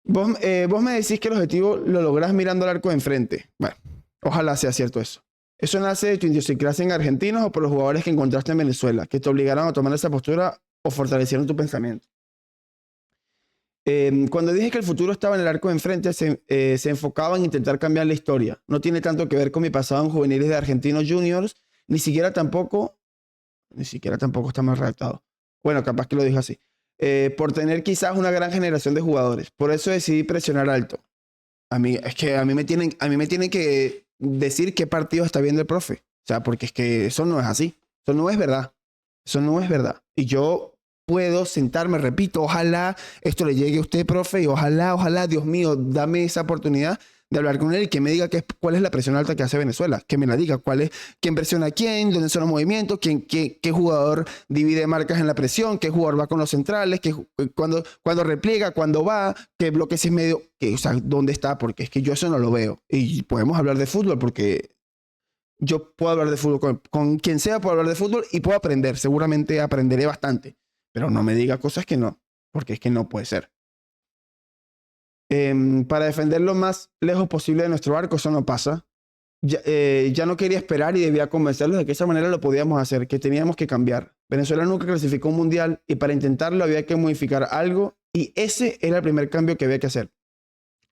Vos me decís que el objetivo lo lográs mirando al arco de enfrente. Bueno, ojalá sea cierto eso. ¿Eso nace de tu idiosincrasia en argentinos o por los jugadores que encontraste en Venezuela, que te obligaron a tomar esa postura o fortalecieron tu pensamiento? Cuando dije que el futuro estaba en el arco de enfrente, se enfocaba en intentar cambiar la historia. No tiene tanto que ver con mi pasado en juveniles de Argentinos Juniors, ni siquiera tampoco está mal redactado. Bueno, capaz que lo dijo así. Por tener quizás una gran generación de jugadores. Por eso decidí presionar alto. Es que a mí me tienen que decir qué partido está viendo el profe. O sea, porque es que eso no es así. Eso no es verdad. Eso no es verdad. Y yo puedo sentarme, repito, ojalá esto le llegue a usted, profe, y ojalá, Dios mío, dame esa oportunidad de hablar con él y que me diga cuál es la presión alta que hace Venezuela. Que me la diga, quién presiona a quién, dónde son los movimientos, qué jugador divide marcas en la presión, qué jugador va con los centrales, cuando repliega, cuando va, qué bloques es medio, o sea, dónde está, porque es que yo eso no lo veo. Y podemos hablar de fútbol porque yo puedo hablar de fútbol con quien sea, puedo hablar de fútbol y puedo aprender. Seguramente aprenderé bastante, pero no me diga cosas que no, porque es que no puede ser. Para defender lo más lejos posible de nuestro arco, eso no pasa. Ya no quería esperar y debía convencerlos de que de esa manera lo podíamos hacer, que teníamos que cambiar. Venezuela nunca clasificó un mundial y para intentarlo había que modificar algo y ese era el primer cambio que había que hacer.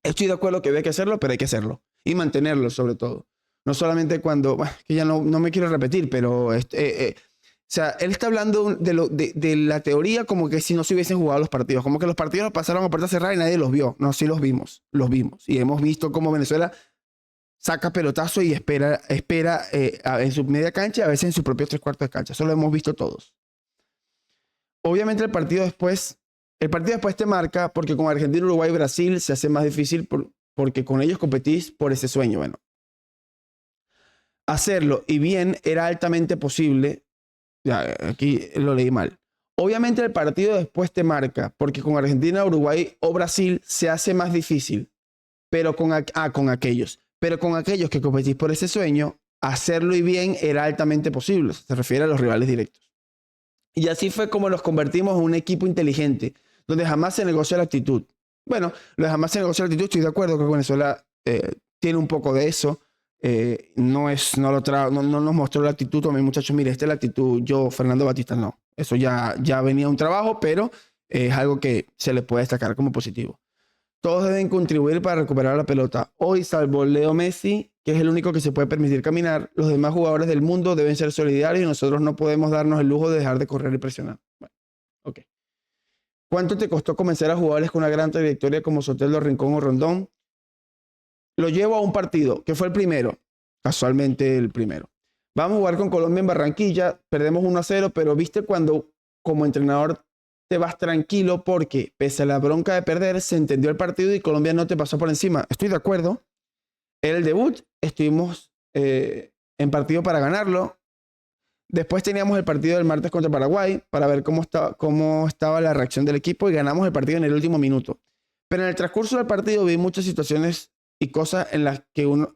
Estoy de acuerdo que había que hacerlo, pero hay que hacerlo y mantenerlo sobre todo. No solamente cuando, bueno, que ya no me quiero repetir, pero o sea, él está hablando de la teoría como que si no se hubiesen jugado los partidos, como que los partidos pasaron a puerta cerrada y nadie los vio. No, sí los vimos. Y hemos visto cómo Venezuela saca pelotazo y espera en su media cancha, a veces en sus propios 3/4 de cancha. Eso lo hemos visto todos. Obviamente el partido después te marca porque con Argentina, Uruguay y Brasil se hace más difícil porque con ellos competís por ese sueño. Bueno, hacerlo y bien era altamente posible. Ya, aquí lo leí mal. Obviamente el partido después te marca, porque con Argentina, Uruguay o Brasil se hace más difícil, pero con aquellos que competís por ese sueño, hacerlo y bien era altamente posible. Se refiere a los rivales directos. Y así fue como nos convertimos en un equipo inteligente, donde jamás se negocia la actitud. Bueno, lo de jamás se negocia la actitud, estoy de acuerdo que Venezuela tiene un poco de eso. No nos mostró la actitud, también muchachos, mire, esta es la actitud, yo, Fernando Batista, no. Eso ya venía un trabajo, pero es algo que se le puede destacar como positivo. Todos deben contribuir para recuperar la pelota. Hoy, salvo Leo Messi, que es el único que se puede permitir caminar, los demás jugadores del mundo deben ser solidarios y nosotros no podemos darnos el lujo de dejar de correr y presionar. Bueno, ok. ¿Cuánto te costó convencer a jugadores con una gran trayectoria como Soteldo, Rincón o Rondón? Lo llevo a un partido, que fue el primero, casualmente el primero. Vamos a jugar con Colombia en Barranquilla, perdemos 1-0, pero viste cuando como entrenador te vas tranquilo porque pese a la bronca de perder, se entendió el partido y Colombia no te pasó por encima. Estoy de acuerdo. Era el debut, estuvimos en partido para ganarlo. Después teníamos el partido del martes contra Paraguay para ver cómo estaba la reacción del equipo y ganamos el partido en el último minuto. Pero en el transcurso del partido vi muchas situaciones y cosas de las que uno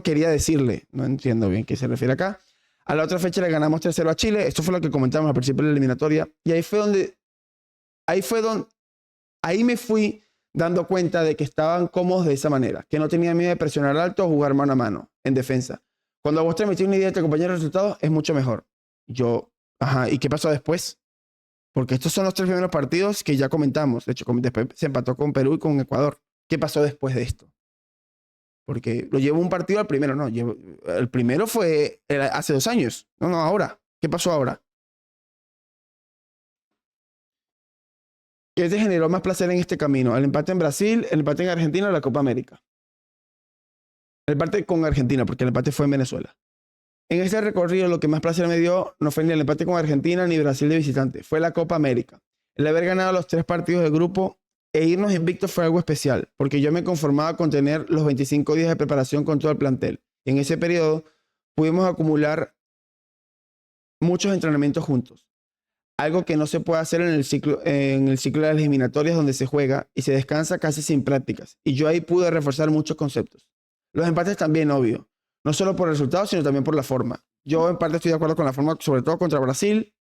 quería decirle. No entiendo bien qué se refiere acá. A la otra fecha le ganamos 3-0 a Chile. Esto fue lo que comentamos al principio de la eliminatoria. Y ahí me fui dando cuenta de que estaban cómodos de esa manera. Que no tenían miedo de presionar alto o jugar mano a mano en defensa. Cuando a vos te metí una idea de te acompañar los resultados, es mucho mejor. ¿Y qué pasó después? Porque estos son los 3 primeros partidos que ya comentamos. De hecho, después se empató con Perú y con Ecuador. ¿Qué pasó después de esto? Porque lo llevo un partido al primero, no. El primero fue hace 2 años. No, ahora. ¿Qué pasó ahora? ¿Qué te generó más placer en este camino? ¿El empate en Brasil, el empate en Argentina o la Copa América? El empate con Argentina, porque el empate fue en Venezuela. En este recorrido lo que más placer me dio no fue ni el empate con Argentina ni Brasil de visitante. Fue la Copa América. El haber ganado los 3 partidos del grupo e irnos invictos fue algo especial, porque yo me conformaba con tener los 25 días de preparación con todo el plantel. Y en ese periodo pudimos acumular muchos entrenamientos juntos. Algo que no se puede hacer en el ciclo de las eliminatorias donde se juega y se descansa casi sin prácticas. Y yo ahí pude reforzar muchos conceptos. Los empates también, obvio. No solo por el resultado, sino también por la forma. Yo en parte estoy de acuerdo con la forma, sobre todo contra Brasil.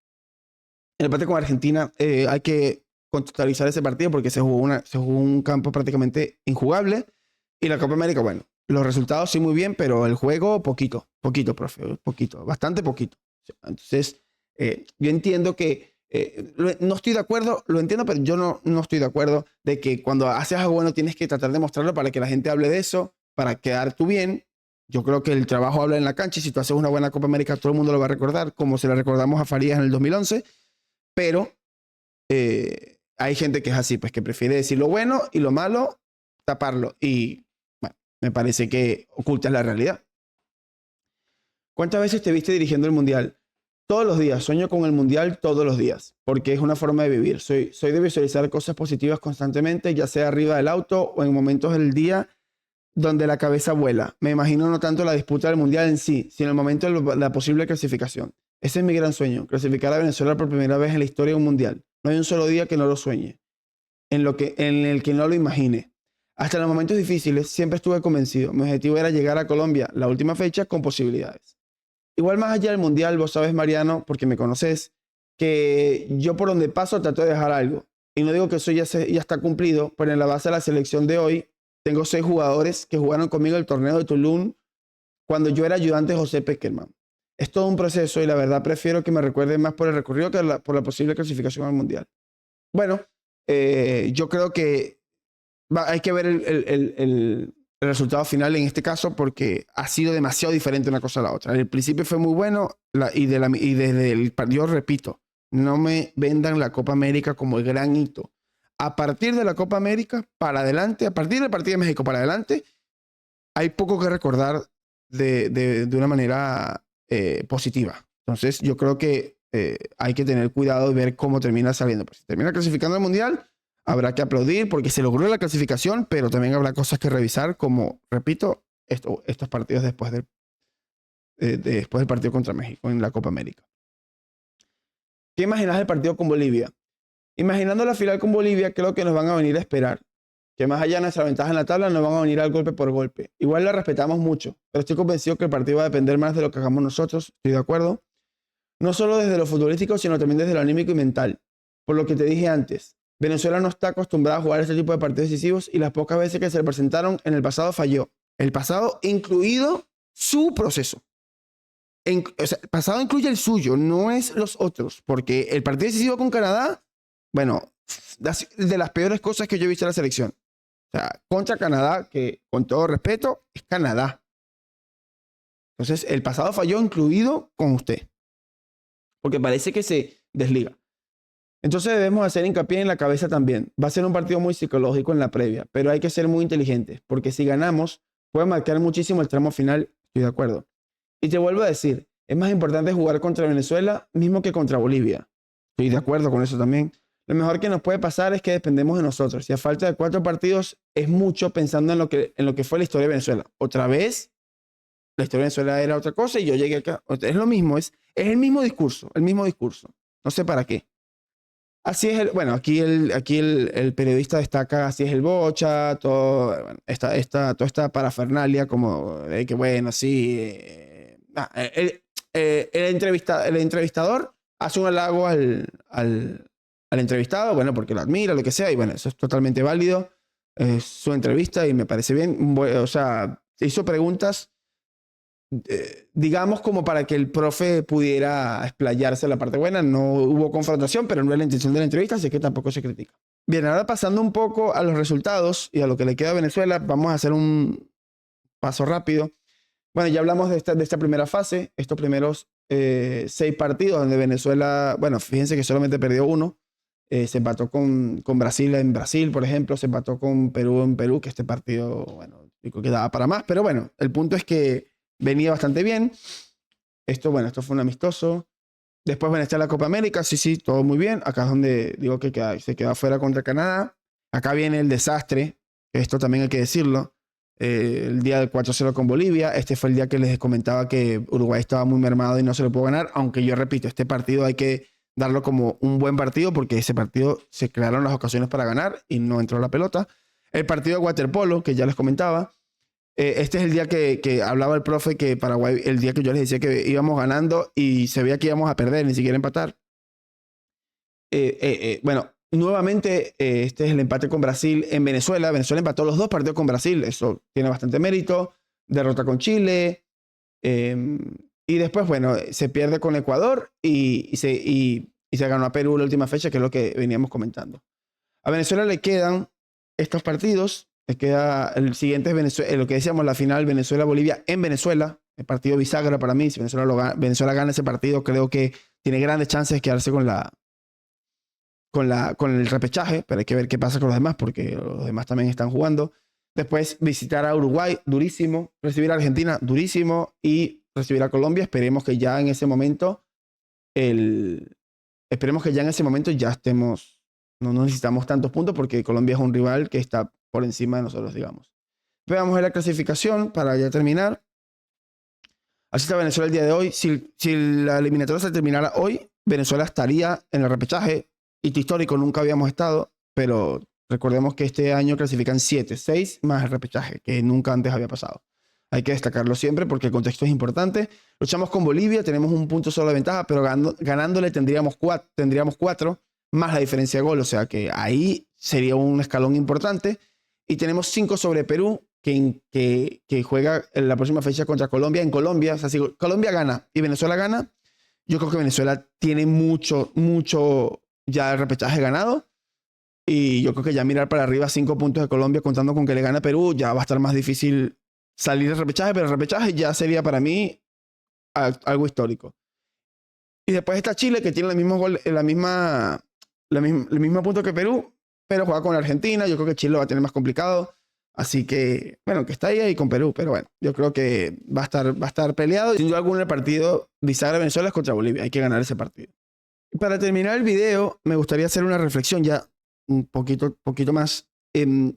El empate con Argentina, hay que contextualizar ese partido porque se jugó un campo prácticamente injugable. Y la Copa América, bueno, los resultados sí muy bien, pero el juego poquito, profe, poquito, bastante poquito. Entonces, yo entiendo que, no estoy de acuerdo, lo entiendo, pero yo no estoy de acuerdo de que cuando haces algo bueno tienes que tratar de mostrarlo para que la gente hable de eso, para quedar tú bien. Yo creo que el trabajo habla en la cancha y si tú haces una buena Copa América todo el mundo lo va a recordar, como se la recordamos a Farías en el 2011, pero hay gente que es así, pues que prefiere decir lo bueno y lo malo, taparlo. Y bueno, me parece que ocultas la realidad. ¿Cuántas veces te viste dirigiendo el Mundial? Todos los días, sueño con el Mundial todos los días, porque es una forma de vivir. Soy de visualizar cosas positivas constantemente, ya sea arriba del auto o en momentos del día donde la cabeza vuela. Me imagino no tanto la disputa del Mundial en sí, sino el momento de la posible clasificación. Ese es mi gran sueño, clasificar a Venezuela por primera vez en la historia de un Mundial. No hay un solo día que no lo sueñe, en el que no lo imagine. Hasta en los momentos difíciles siempre estuve convencido. Mi objetivo era llegar a Colombia, la última fecha, con posibilidades. Igual más allá del Mundial, vos sabes, Mariano, porque me conoces, que yo por donde paso trato de dejar algo. Y no digo que eso ya está cumplido, pero en la base de la selección de hoy, tengo 6 jugadores que jugaron conmigo el torneo de Tulum cuando yo era ayudante de José Peckerman. Es todo un proceso y la verdad prefiero que me recuerden más por el recorrido que por la posible clasificación al Mundial. Bueno, yo creo que hay que ver el resultado final en este caso porque ha sido demasiado diferente una cosa a la otra. El principio fue muy bueno y desde el partido, repito, no me vendan la Copa América como el gran hito. A partir de la Copa América para adelante, a partir del partido de México para adelante, hay poco que recordar de una manera positiva. Entonces yo creo que hay que tener cuidado y ver cómo termina saliendo. Pues si termina clasificando al Mundial, habrá que aplaudir porque se logró la clasificación, pero también habrá cosas que revisar, como, repito, estos partidos después del partido contra México en la Copa América. ¿Qué imaginas del partido con Bolivia? Imaginando la final con Bolivia, creo que nos van a venir a esperar. Que más allá de nuestra ventaja en la tabla, nos van a venir al golpe por golpe. Igual la respetamos mucho, pero estoy convencido que el partido va a depender más de lo que hagamos nosotros, estoy de acuerdo. No solo desde lo futbolístico, sino también desde lo anímico y mental. Por lo que te dije antes, Venezuela no está acostumbrada a jugar este tipo de partidos decisivos y las pocas veces que se le presentaron en el pasado falló. El pasado incluido su proceso. O sea, el pasado incluye el suyo, no es los otros, porque el partido decisivo con Canadá, bueno, de las peores cosas que yo he visto en la selección. O sea, contra Canadá, que con todo respeto, es Canadá. Entonces, el pasado falló incluido con usted. Porque parece que se desliga. Entonces debemos hacer hincapié en la cabeza también. Va a ser un partido muy psicológico en la previa, pero hay que ser muy inteligentes, porque si ganamos, puede marcar muchísimo el tramo final, estoy de acuerdo. Y te vuelvo a decir, es más importante jugar contra Venezuela mismo que contra Bolivia. Estoy de acuerdo con eso también. Lo mejor que nos puede pasar es que dependemos de nosotros. Y a falta de 4 partidos es mucho pensando en lo que fue la historia de Venezuela. Otra vez, la historia de Venezuela era otra cosa y yo llegué acá. Es lo mismo, es el mismo discurso, el mismo discurso. No sé para qué. Así es, bueno, aquí el periodista destaca, así es el Bocha, todo, bueno, toda esta parafernalia como de que, bueno, sí. El entrevistador hace un halago al entrevistado, bueno, porque lo admira, lo que sea, y bueno, eso es totalmente válido. Es su entrevista y me parece bien. O sea, hizo preguntas, digamos, como para que el profe pudiera explayarse en la parte buena. No hubo confrontación, pero no es la intención de la entrevista, así que tampoco se critica. Bien, ahora pasando un poco a los resultados y a lo que le queda a Venezuela, vamos a hacer un paso rápido. Bueno, ya hablamos de esta primera fase, estos primeros 6 partidos donde Venezuela, bueno, fíjense que solamente perdió uno. Se empató con Brasil en Brasil, por ejemplo, se empató con Perú en Perú, que este partido, bueno, que daba para más, pero bueno, el punto es que venía bastante bien. Esto fue un amistoso. Después, bueno, está la Copa América, sí, todo muy bien. Acá es donde digo que se queda fuera contra Canadá. Acá viene el desastre, esto también hay que decirlo. el día del 4-0 con Bolivia. Este fue el día que les comentaba que Uruguay estaba muy mermado y no se lo pudo ganar, aunque yo repito, este partido hay que darlo como un buen partido porque ese partido se crearon las ocasiones para ganar y no entró la pelota. El partido de waterpolo, que ya les comentaba, este es el día que hablaba el profe que Paraguay, el día que yo les decía que íbamos ganando y se veía que íbamos a perder, ni siquiera empatar. Bueno, nuevamente este es el empate con Brasil en Venezuela. Venezuela empató los 2 partidos con Brasil, eso tiene bastante mérito. Derrota con Chile. Y después, bueno, se pierde con Ecuador y se ganó a Perú la última fecha, que es lo que veníamos comentando. A Venezuela le quedan estos partidos. Le queda el siguiente es Venezuela, lo que decíamos, la final Venezuela-Bolivia en Venezuela. El partido bisagra para mí. Si Venezuela gana ese partido, creo que tiene grandes chances de quedarse con el repechaje, pero hay que ver qué pasa con los demás, porque los demás también están jugando. Después visitar a Uruguay, durísimo. Recibir a Argentina, durísimo. Y recibir a Colombia. Esperemos que ya en ese momento ya estemos, no necesitamos tantos puntos porque Colombia es un rival que está por encima de nosotros, digamos. Veamos la clasificación para ya terminar. Así está Venezuela el día de hoy. Si la eliminatoria se terminara hoy, Venezuela estaría en el repechaje. Hito histórico, nunca habíamos estado, pero recordemos que este año clasifican 7, 6 más el repechaje, que nunca antes había pasado. Hay que destacarlo siempre porque el contexto es importante. Luchamos con Bolivia, tenemos un punto solo de ventaja, pero ganándole tendríamos 4 más la diferencia de gol, o sea que ahí sería un escalón importante. Y tenemos 5 sobre Perú, que juega en la próxima fecha contra Colombia. En Colombia, o sea, si Colombia gana y Venezuela gana, yo creo que Venezuela tiene mucho ya el repechaje ganado. Y yo creo que ya mirar para arriba 5 puntos de Colombia contando con que le gana a Perú, ya va a estar más difícil salir del repechaje, pero el repechaje ya sería para mí algo histórico. Y después está Chile, que tiene el mismo punto que Perú, pero juega con Argentina. Yo creo que Chile lo va a tener más complicado. Así que, bueno, que está ahí con Perú, pero bueno, yo creo que va a estar peleado. Sin duda alguna, el partido bisagra Venezuela es contra Bolivia. Hay que ganar ese partido. Y para terminar el video, me gustaría hacer una reflexión ya un poquito más.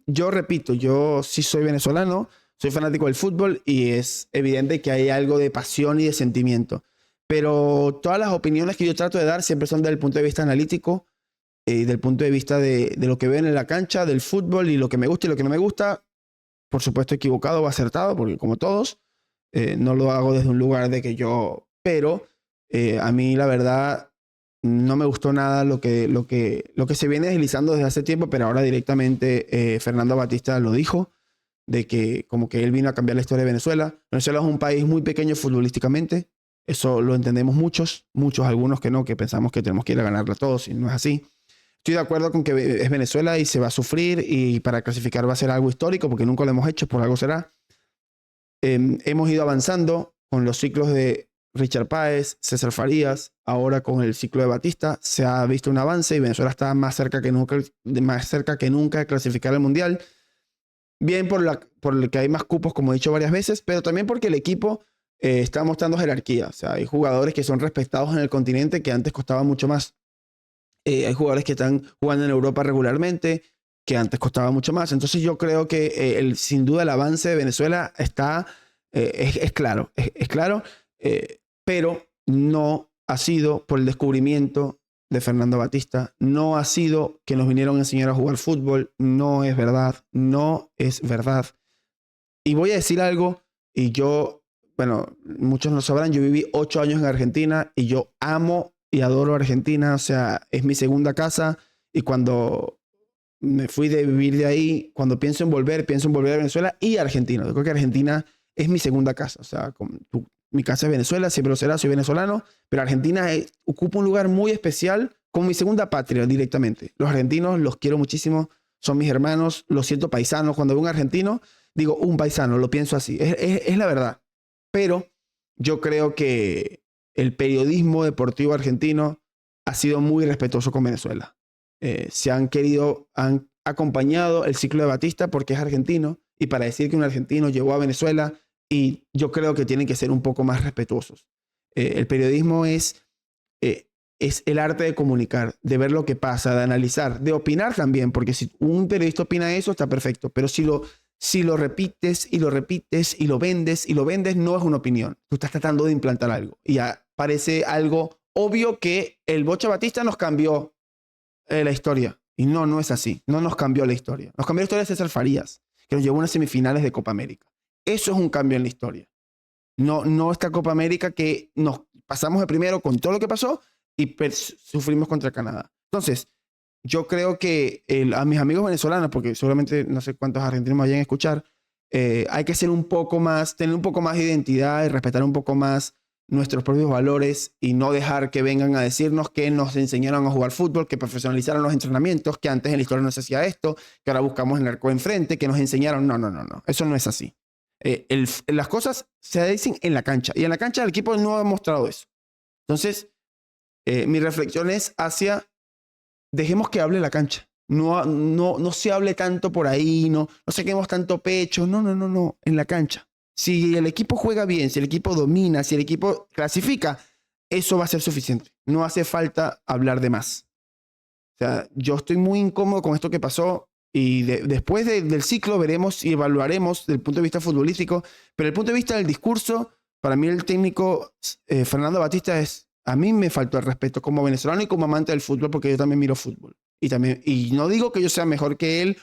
Yo repito, yo sí soy venezolano, soy fanático del fútbol y es evidente que hay algo de pasión y de sentimiento. Pero todas las opiniones que yo trato de dar siempre son desde el punto de vista analítico, del punto de vista de lo que ven en la cancha, del fútbol y lo que me gusta y lo que no me gusta. Por supuesto, equivocado o acertado, porque como todos, no lo hago desde un lugar de que yo... Pero a mí, la verdad, no me gustó nada lo que se viene deslizando desde hace tiempo, pero ahora directamente Fernando Batista lo dijo, de que como que él vino a cambiar la historia de Venezuela. Venezuela es un país muy pequeño futbolísticamente. Eso lo entendemos muchos, algunos que no, que pensamos que tenemos que ir a ganarla a todos y no es así. Estoy de acuerdo con que es Venezuela y se va a sufrir y para clasificar va a ser algo histórico porque nunca lo hemos hecho, por algo será. Hemos ido avanzando con los ciclos de Richard Páez, César Farías, ahora con el ciclo de Batista se ha visto un avance y Venezuela está más cerca que nunca de clasificar al Mundial. Bien por el que hay más cupos, como he dicho varias veces, pero también porque el equipo está mostrando jerarquía. O sea, hay jugadores que son respetados en el continente que antes costaba mucho más. Hay jugadores que están jugando en Europa regularmente, que antes costaba mucho más. Entonces yo creo que sin duda el avance de Venezuela está, es claro, pero no ha sido por el descubrimiento de Fernando Batista, no ha sido que nos vinieron a enseñar a jugar fútbol, no es verdad. Y voy a decir algo, y yo, bueno, muchos no sabrán, yo viví 8 años en Argentina y yo amo y adoro Argentina, o sea, es mi segunda casa y cuando me fui de vivir de ahí, cuando pienso en volver a Venezuela y Argentina. Yo creo que Argentina es mi segunda casa, o sea, mi casa es Venezuela, siempre lo será, soy venezolano, pero Argentina ocupa un lugar muy especial como mi segunda patria directamente. Los argentinos los quiero muchísimo, son mis hermanos, los siento paisanos. Cuando veo un argentino, digo un paisano, lo pienso así, es la verdad. Pero yo creo que el periodismo deportivo argentino ha sido muy respetuoso con Venezuela. Han acompañado el ciclo de Batista porque es argentino y para decir que un argentino llegó a Venezuela, y yo creo que tienen que ser un poco más respetuosos. El periodismo es el arte de comunicar, de ver lo que pasa, de analizar, de opinar también, porque si un periodista opina eso está perfecto, pero si si lo repites y lo repites y lo vendes, no es una opinión. Tú estás tratando de implantar algo. Y ya parece algo obvio que el Bocha Batista nos cambió la historia. Y no, no es así. No nos cambió la historia. Nos cambió la historia de César Farías, que nos llevó a unas semifinales de Copa América. Eso es un cambio en la historia. No esta Copa América que nos pasamos de primero con todo lo que pasó y sufrimos contra Canadá. Entonces, yo creo que a mis amigos venezolanos, porque seguramente no sé cuántos argentinos me vayan a escuchar, hay que ser un poco más, tener un poco más de identidad y respetar un poco más nuestros propios valores y no dejar que vengan a decirnos que nos enseñaron a jugar fútbol, que profesionalizaron los entrenamientos, que antes en la historia no se hacía esto, que ahora buscamos el arco enfrente, que nos enseñaron. No. Eso no es así. Las cosas se dicen en la cancha y en la cancha el equipo no ha mostrado eso. Entonces, mi reflexión es hacia dejemos que hable la cancha. No se hable tanto por ahí, no saquemos tanto pecho. No. En la cancha. Si el equipo juega bien, si el equipo domina, si el equipo clasifica, eso va a ser suficiente. No hace falta hablar de más. O sea, yo estoy muy incómodo con esto que pasó y después del ciclo veremos y evaluaremos desde el punto de vista futbolístico, pero desde el punto de vista del discurso, para mí el técnico Fernando Batista a mí me faltó el respeto como venezolano y como amante del fútbol, porque yo también miro fútbol. Y no digo que yo sea mejor que él,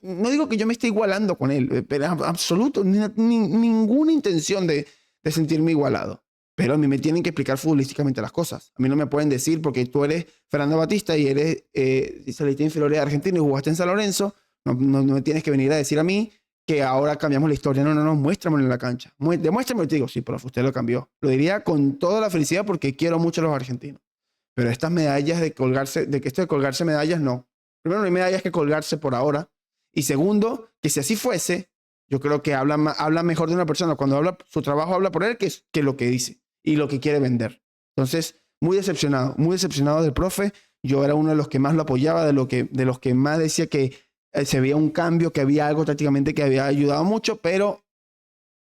no digo que yo me esté igualando con él, pero en absoluto, ninguna intención de sentirme igualado. Pero a mí me tienen que explicar futbolísticamente las cosas. A mí no me pueden decir, porque tú eres Fernando Batista y eres saliste inferior de Argentina y jugaste en San Lorenzo, no me tienes que venir a decir a mí que ahora cambiamos la historia. No, muéstramelo en la cancha. Demuéstramelo y te digo, sí, pero usted lo cambió. Lo diría con toda la felicidad porque quiero mucho a los argentinos. Pero estas medallas de colgarse, de que esto de colgarse medallas, no. Primero, no hay medallas que colgarse por ahora. Y segundo, que si así fuese, yo creo que habla mejor de una persona cuando habla, su trabajo habla por él que lo que dice y lo que quiere vender. Entonces, muy decepcionado del profe. Yo era uno de los que más lo apoyaba, de los que más decía que se veía un cambio, que había algo tácticamente que había ayudado mucho, pero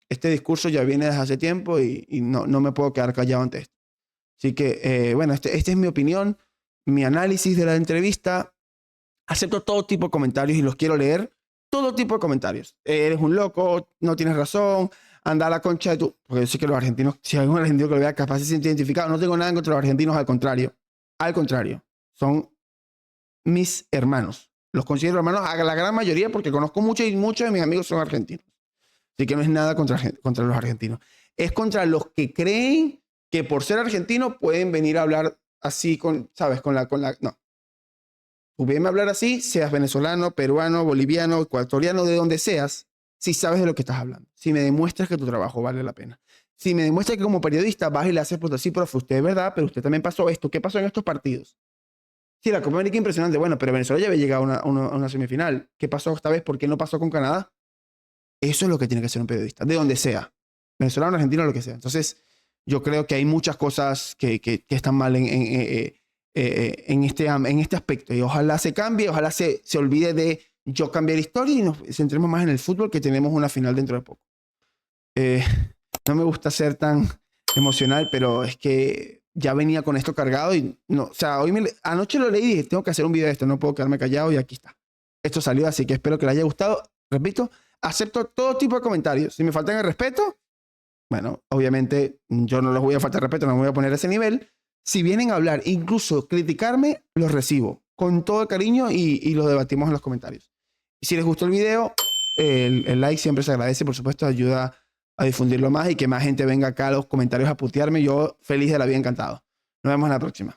este discurso ya viene desde hace tiempo y no me puedo quedar callado ante esto. Así que, bueno, esta es mi opinión, mi análisis de la entrevista. Acepto todo tipo de comentarios y los quiero leer. Todo tipo de comentarios. Eres un loco, no tienes razón, anda a la concha de tu... Porque yo sé que los argentinos, si hay algún argentino que lo vea capaz de se siente identificado, no tengo nada contra los argentinos, al contrario. Al contrario, son mis hermanos. Los considero hermanos a la gran mayoría porque conozco muchos y muchos de mis amigos son argentinos. Así que no es nada contra los argentinos. Es contra los que creen que por ser argentino pueden venir a hablar así ¿sabes? No. Tú vienes a hablar así, seas venezolano, peruano, boliviano, ecuatoriano, de donde seas, si sabes de lo que estás hablando. Si me demuestras que tu trabajo vale la pena. Si me demuestras que como periodista vas y le haces por sí, profe, usted es verdad, pero usted también pasó esto. ¿Qué pasó en estos partidos? Sí, la Copa América impresionante. Bueno, pero Venezuela ya había llegado a una semifinal. ¿Qué pasó esta vez? ¿Por qué no pasó con Canadá? Eso es lo que tiene que ser un periodista, de donde sea. Venezolano, argentino, lo que sea. Entonces, yo creo que hay muchas cosas que están mal en este aspecto. Y ojalá se cambie, ojalá se olvide de yo cambiar la historia y nos centremos más en el fútbol, que tenemos una final dentro de poco. No me gusta ser tan emocional, pero es que ya venía con esto cargado y no, o sea, anoche lo leí y dije, tengo que hacer un video de esto, no puedo quedarme callado y aquí está. Esto salió, así que espero que les haya gustado. Repito, acepto todo tipo de comentarios. Si me faltan el respeto, bueno, obviamente yo no les voy a faltar respeto, no me voy a poner a ese nivel. Si vienen a hablar, incluso criticarme, los recibo con todo el cariño y lo debatimos en los comentarios. Y si les gustó el video, el like siempre se agradece, por supuesto, ayuda a difundirlo más y que más gente venga acá a los comentarios a putearme. Yo feliz de la vida, encantado. Nos vemos en la próxima.